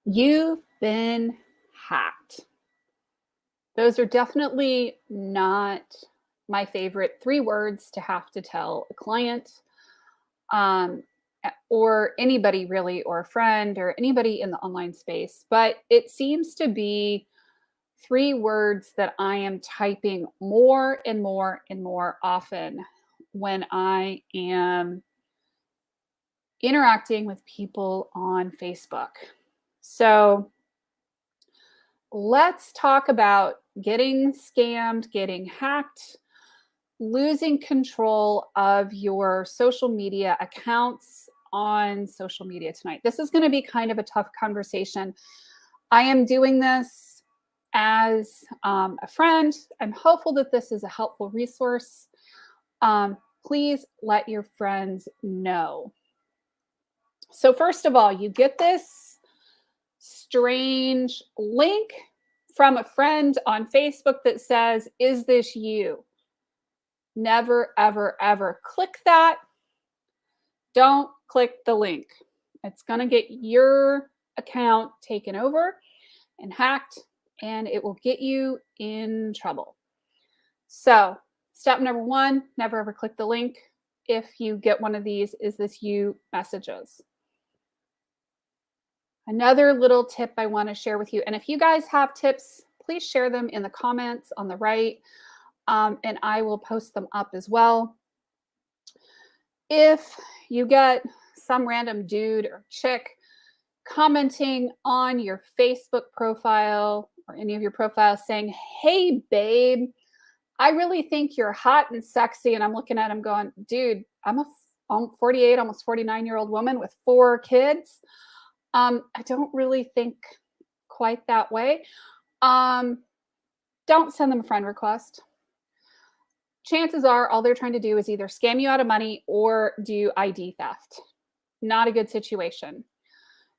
You've been hacked. Those are definitely not my favorite 3 words to have to tell a client, um, or anybody really, or a friend, or anybody in the online space, but it seems to be 3 words that I am typing more and more and more often when I am interacting with people on Facebook. So let's talk about getting scammed, getting hacked, losing control of your social media accounts on social media tonight. This is going to be kind of a tough conversation. I am doing this as a friend. I'm hopeful that this is a helpful resource. Please let your friends know. So, first of all, you get this strange link from a friend on Facebook that says, "Is this you?" Never, ever, ever click that. Don't click the link. It's going to get your account taken over and hacked, and it will get you in trouble. So, step number 1, never ever click the link if you get one of these "Is this you?" messages. Another little tip I want to share with you, and if you guys have tips, please share them in the comments on the right, and I will post them up as well. If you get some random dude or chick commenting on your Facebook profile or any of your profiles saying, "Hey, babe, I really think you're hot and sexy," and I'm looking at him going, "Dude, I'm a 48, almost 49-year-old woman with 4 kids. I don't really think quite that way." Don't send them a friend request. Chances are all they're trying to do is either scam you out of money or do ID theft. Not a good situation.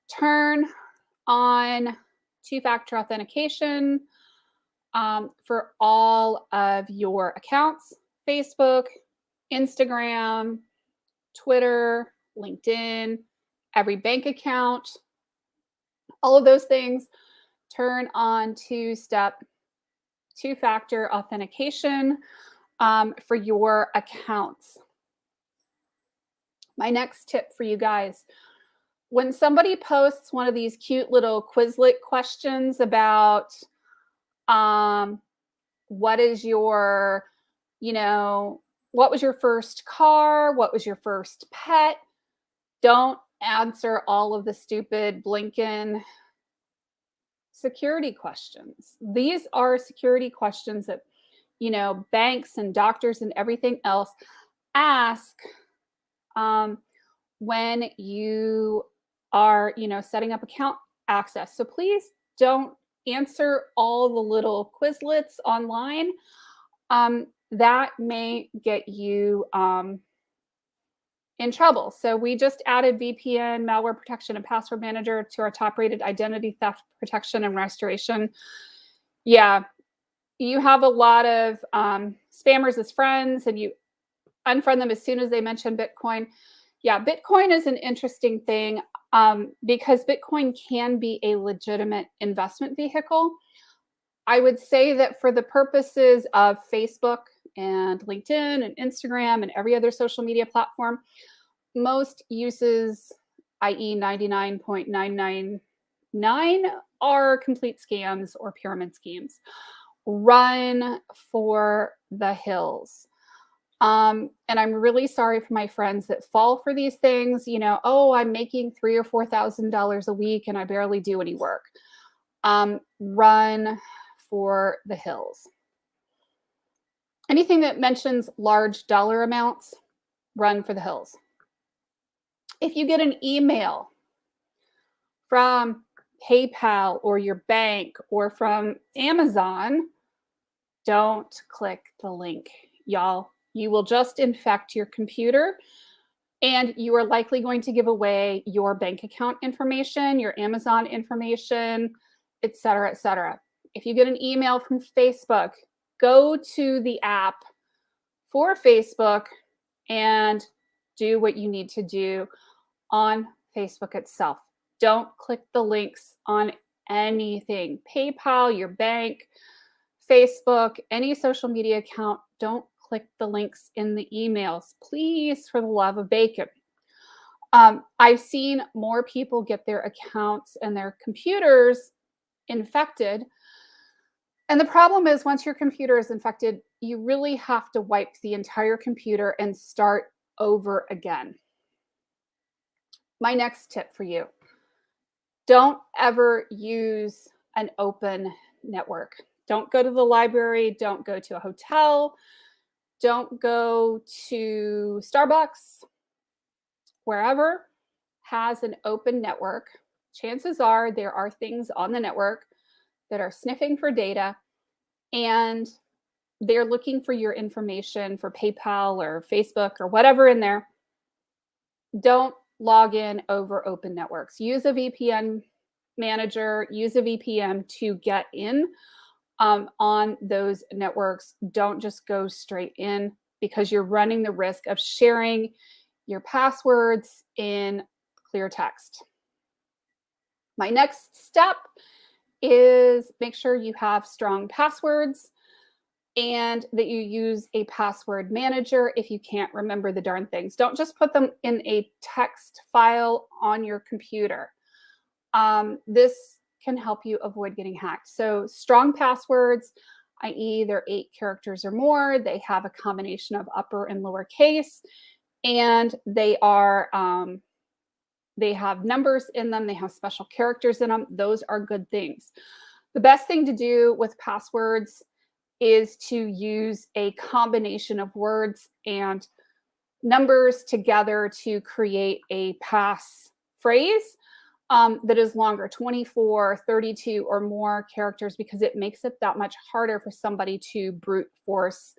Turn on 2-factor authentication for all of your accounts: Facebook, Instagram, Twitter, LinkedIn, every bank account, all of those things. Turn on 2-factor authentication for your accounts. My next tip for you guys: when somebody posts one of these cute little Quizlet questions about what is your, what was your first car? What was your first pet? Don't answer all of the stupid Blinken security questions. These are security questions that, banks and doctors and everything else ask when you are, setting up account access. So please don't answer all the little Quizlets online. That may get you in trouble. So we just added VPN, malware protection, and password manager to our top-rated identity theft protection and restoration. Yeah, you have a lot of spammers as friends, and you unfriend them as soon as they mention Bitcoin. Yeah, Bitcoin is an interesting thing because Bitcoin can be a legitimate investment vehicle. I would say that for the purposes of Facebook and LinkedIn and Instagram and every other social media platform, most uses, i.e., 99.999, are complete scams or pyramid schemes. Run for the hills. And I'm really sorry for my friends that fall for these things. Oh, I'm making $3,000 or $4,000 a week and I barely do any work. Run for the hills. Anything that mentions large dollar amounts, run for the hills. If you get an email from PayPal or your bank or from Amazon, don't click the link, y'all. You will just infect your computer, and you are likely going to give away your bank account information, your Amazon information, et cetera, et cetera. If you get an email from Facebook, go to the app for Facebook and do what you need to do on Facebook itself. Don't click the links on anything. PayPal, your bank, Facebook, any social media account, don't click the links in the emails. Please, for the love of bacon. I've seen more people get their accounts and their computers infected. And the problem is, once your computer is infected, you really have to wipe the entire computer and start over again. My next tip for you: don't ever use an open network. Don't go to the library, don't go to a hotel, don't go to Starbucks, wherever has an open network. Chances are there are things on the network that are sniffing for data, and they're looking for your information for PayPal or Facebook or whatever in there. Don't log in over open networks. Use a VPN manager, use a VPN to get in on those networks. Don't just go straight in, because you're running the risk of sharing your passwords in clear text. My next step is make sure you have strong passwords and that you use a password manager if you can't remember the darn things. Don't just put them in a text file on your computer. This can help you avoid getting hacked. So strong passwords, i.e. they're 8 characters or more, they have a combination of upper and lower case, and they have numbers in them, they have special characters in them. Those are good things. The best thing to do with passwords is to use a combination of words and numbers together to create a pass phrase that is longer, 24, 32 or more characters, because it makes it that much harder for somebody to brute force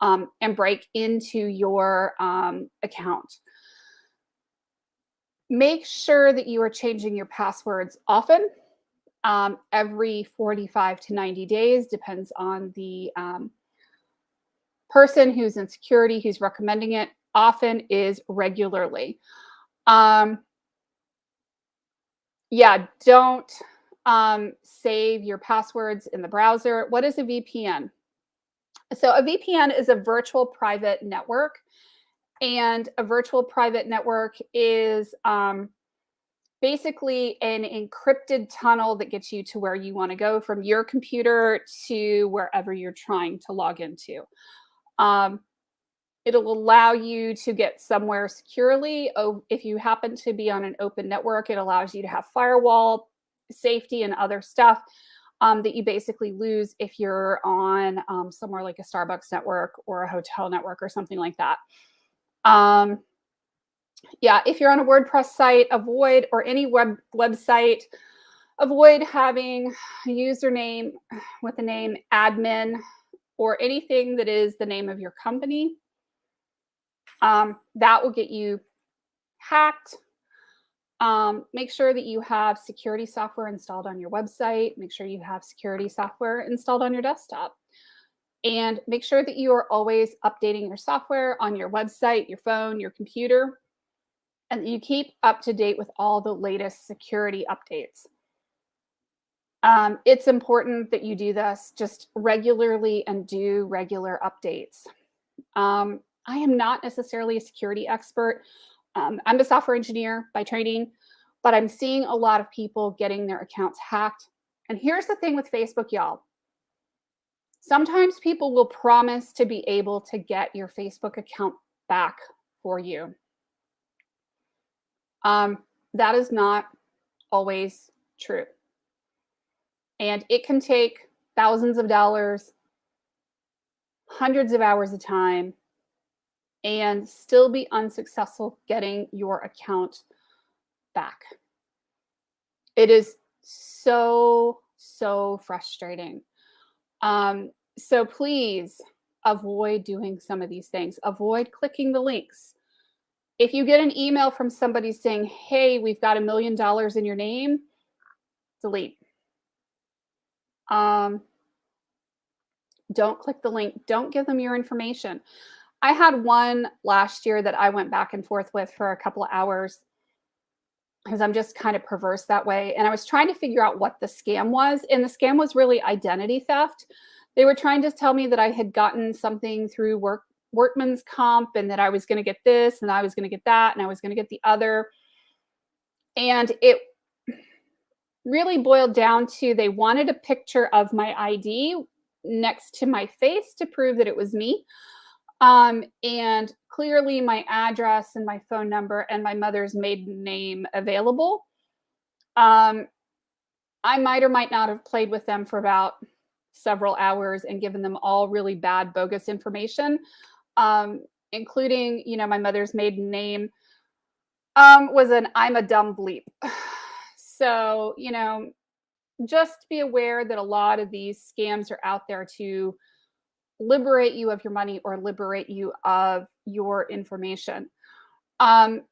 and break into your account. Make sure that you are changing your passwords often. Every 45 to 90 days, depends on the person who's in security, who's recommending it. Often is regularly. Yeah, don't save your passwords in the browser. What is a VPN? So a VPN is a virtual private network, and a virtual private network is basically an encrypted tunnel that gets you to where you want to go from your computer to wherever you're trying to log into. It'll allow you to get somewhere securely. Oh, if you happen to be on an open network, it allows you to have firewall safety and other stuff that you basically lose if you're on somewhere like a Starbucks network or a hotel network or something like that. Yeah, if you're on a WordPress site, avoid, or any website, avoid having a username with the name admin or anything that is the name of your company. That will get you hacked. Make sure that you have security software installed on your website. Make sure you have security software installed on your desktop. And make sure that you are always updating your software on your website, your phone, your computer, and you keep up to date with all the latest security updates. It's important that you do this just regularly and do regular updates. I am not necessarily a security expert. I'm a software engineer by training, but I'm seeing a lot of people getting their accounts hacked. And here's the thing with Facebook, y'all. Sometimes people will promise to be able to get your Facebook account back for you. That is not always true. And it can take thousands of dollars, hundreds of hours of time, and still be unsuccessful getting your account back. It is so frustrating. So please avoid doing some of these things. Avoid clicking the links. If you get an email from somebody saying, hey, we've got $1 million in your name, delete. Don't click the link. Don't give them your information. I had one last year that I went back and forth with for a couple of hours. because I'm just kind of perverse that way. And I was trying to figure out what the scam was. And the scam was really identity theft. They were trying to tell me that I had gotten something through workman's comp and that I was going to get this and I was going to get that and I was going to get the other. And it really boiled down to they wanted a picture of my ID next to my face to prove that it was me. And clearly my address and my phone number and my mother's maiden name available. Um, I might or might not have played with them for about several hours and given them all really bad, bogus information, including, my mother's maiden name was an I'm a dumb bleep. So, just be aware that a lot of these scams are out there to liberate you of your money or liberate you of your information. Um,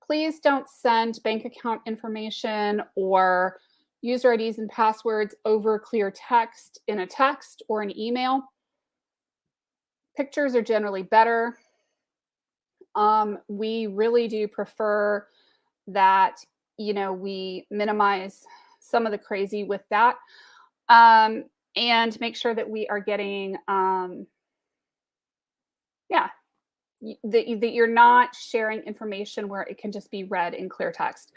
Please don't send bank account information or user IDs and passwords over clear text in a text or an email. Pictures are generally better. We really do prefer that, we minimize some of the crazy with that. And make sure that we are getting, yeah, that you're not sharing information where it can just be read in clear text.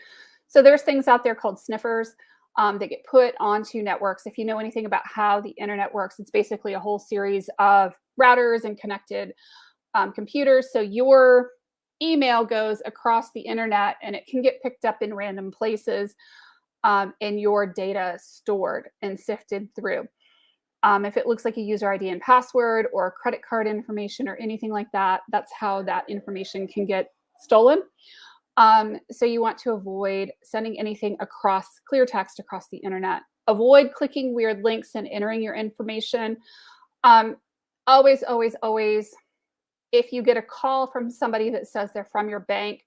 So there's things out there called sniffers that get put onto networks. If you know anything about how the internet works, it's basically a whole series of routers and connected computers. So your email goes across the internet and it can get picked up in random places, and your data stored and sifted through. If it looks like a user ID and password or credit card information or anything like that, that's how that information can get stolen. So you want to avoid sending anything across clear text across the internet. Avoid clicking weird links and entering your information. Always, always, always, if you get a call from somebody that says they're from your bank,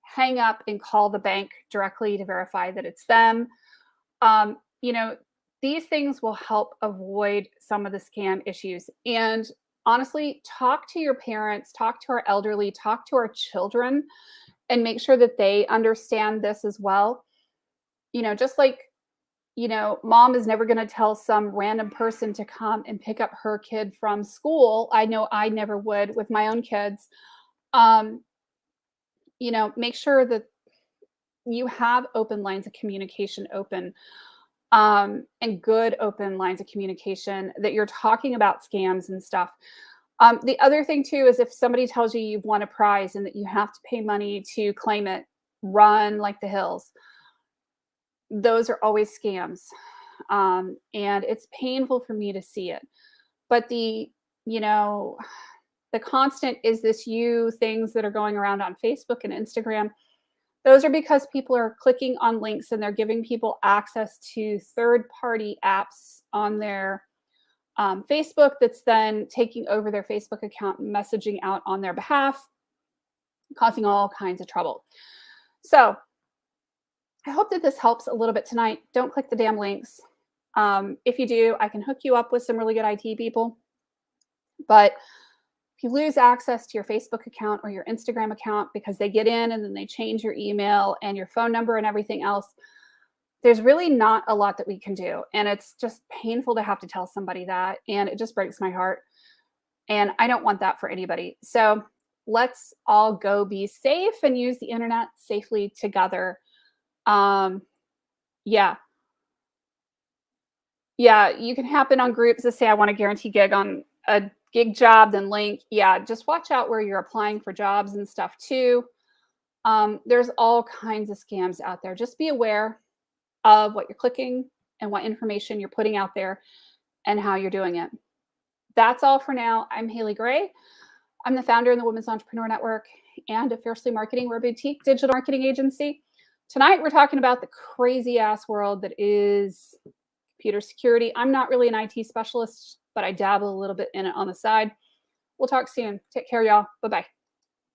hang up and call the bank directly to verify that it's them. Um, you know, these things will help avoid some of the scam issues. And honestly, talk to your parents, talk to our elderly, talk to our children, and make sure that they understand this as well. Just like, mom is never going to tell some random person to come and pick up her kid from school. I know I never would with my own kids. Um, make sure that you have open lines of communication open, and good open lines of communication that you're talking about scams and stuff. The other thing too is if somebody tells you you've won a prize and that you have to pay money to claim it, run like the hills. Those are always scams. And it's painful for me to see it. But the constant is this you things that are going around on Facebook and Instagram. Those are because people are clicking on links and they're giving people access to third-party apps on their Facebook that's then taking over their Facebook account and messaging out on their behalf, causing all kinds of trouble. So I hope that this helps a little bit tonight. Don't click the damn links. If you do, I can hook you up with some really good IT people. But if you lose access to your Facebook account or your Instagram account because they get in and then they change your email and your phone number and everything else, there's really not a lot that we can do. And it's just painful to have to tell somebody that. And it just breaks my heart. And I don't want that for anybody. So let's all go be safe and use the internet safely together. Yeah. Yeah, you can happen on groups that say, I want a guarantee gig on a gig job, then link. Yeah, just watch out where you're applying for jobs and stuff too. There's all kinds of scams out there. Just be aware of what you're clicking and what information you're putting out there and how you're doing it. That's all for now. I'm Haley Gray. I'm the founder of the Women's Entrepreneur Network and of Fiercely Marketing. We're a boutique digital marketing agency. Tonight, we're talking about the crazy ass world that is computer security. I'm not really an IT specialist, but I dabble a little bit in it on the side. We'll talk soon. Take care, y'all. Bye-bye.